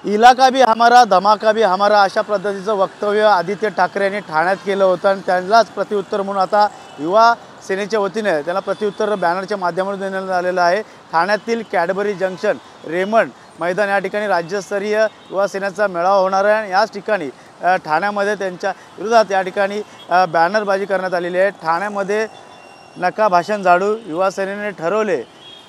इलाका भी हमारा धमाका भी हमारा अशा पद्धतीचं वक्तव्य आदित्य ठाकरे यांनी ठाण्यात केलं होतं आणि त्यांनाच प्रत्युत्तर म्हणून आता युवा सेनेच्या वतीने त्यांना प्रत्युत्तर बॅनरच्या माध्यमातून देण्यात आलेलं आहे। ठाण्यातील कॅडबरी जंक्शन रेमंड मैदान या ठिकाणी राज्यस्तरीय युवा सेनेचा मेळावा होणार आहे आणि याच ठिकाणी ठाण्यामध्ये त्यांच्या विरोधात या ठिकाणी बॅनरबाजी करण्यात आलेली आहे। ठाण्यामध्ये नका भाषण झाडू, युवा सेनेने ठरवले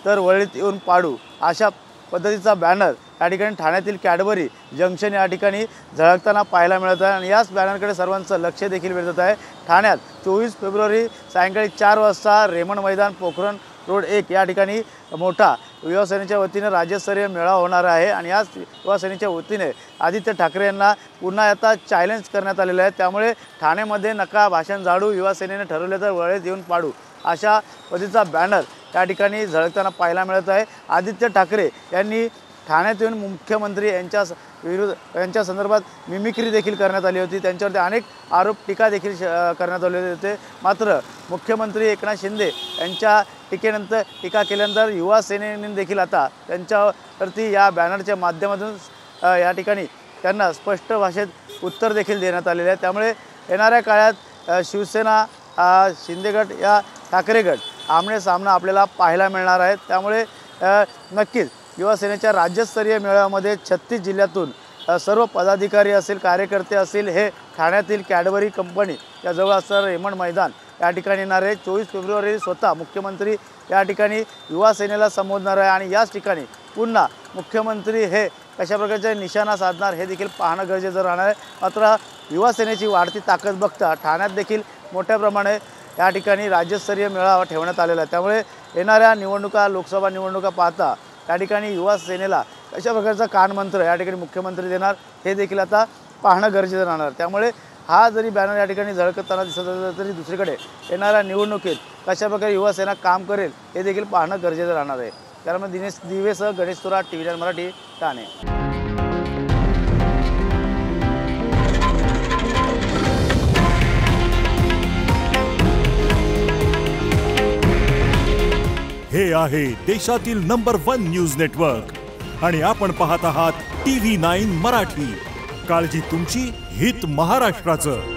तर वळीत येऊन पाडू अशा पद्धतीचा बॅनर या ठिकाणी ठाण्यातील कॅडबरी जंक्शन या ठिकाणी झळकताना पाहायला मिळत आहे आणि याच बॅनरकडे सर्वांचं लक्ष देखील वेधत आहे। ठाण्यात 24 फेब्रुवारी सायंकाळी 4 वाजता रेमंड मैदान पोखरण रोड 1 या ठिकाणी मोठा युवा सेनेच्या वतीने राज्यस्तरीय मेळावा होणार आहे आणि याच युवा सेनेच्या वतीने आदित्य ठाकरे यांना पुन्हा आता चॅलेंज करण्यात आलेलं आहे। त्यामुळे ठाण्यामध्ये नका भाषण झाडू, युवा सेनेने ठरवले तर वळीत येऊन पाडू अशा पद्धतीचा बॅनर त्या ठिकाणी झळकताना पाहायला मिळत आहे। आदित्य ठाकरे यांनी ठाण्यात येऊन मुख्यमंत्री यांच्या संदर्भात मिमिक्री देखील करण्यात आली होती, त्यांच्यावरती अनेक आरोप टीका देखील करण्यात आले होते। मात्र मुख्यमंत्री एकनाथ शिंदे यांच्या टीकेनंतर टीका केल्यानंतर युवा सेनेने देखील आता त्यांच्यावरती या बॅनरच्या माध्यमातून या ठिकाणी त्यांना स्पष्ट भाषेत उत्तर देखील देण्यात आलेले आहे। त्यामुळे येणाऱ्या काळात शिवसेना शिंदे गट या ठाकरे गट आमने सामना आपल्याला पाहायला मिळणार आहे। त्यामुळे नक्कीच युवा सेनेच्या राज्यस्तरीय मेळाव्यामध्ये 36 जिल्ह्यातून सर्व पदाधिकारी असेल, कार्यकर्ते असेल हे ठाण्यातील कॅडबरी कंपनी या जवळ असणारं रेमंड मैदान या ठिकाणी येणार आहे। 24 फेब्रुवारी स्वतः मुख्यमंत्री या ठिकाणी युवा सेनेला संबोधणार आहे आणि याच ठिकाणी पुन्हा मुख्यमंत्री हे कशा प्रकारचे निशाणा साधणार हे देखील पाहणं गरजेचं राहणार आहे। मात्र युवा सेनेची वाढती ताकद बघता ठाण्यात देखील मोठ्या प्रमाणे या ठिकाणी राज्यस्तरीय मेळावा ठेवण्यात आलेला आहे। त्यामुळे येणाऱ्या निवडणुका, लोकसभा निवडणुका पाहता या ठिकाणी युवा सेनेला कशा प्रकारचा कानमंत्र या ठिकाणी मुख्यमंत्री देणार हे देखील आता पाहणं गरजेचं राहणार। त्यामुळे हा जरी बॅनर या ठिकाणी झळकताना दिसत असला तरी दुसरीकडे येणाऱ्या निवडणुकीत कशा प्रकारे युवा सेना काम करेल हे देखील पाहणं गरजेचं राहणार आहे। त्यामुळे दिनेश दिवेसह गणेश थोरात, TV9 मराठी, ठाणे। हे आहे देशातील नंबर 1 न्यूज नेटवर्क आणि आपण पाहत आहात TV9 मराठी। काळजी तुमची, हित महाराष्ट्राचं।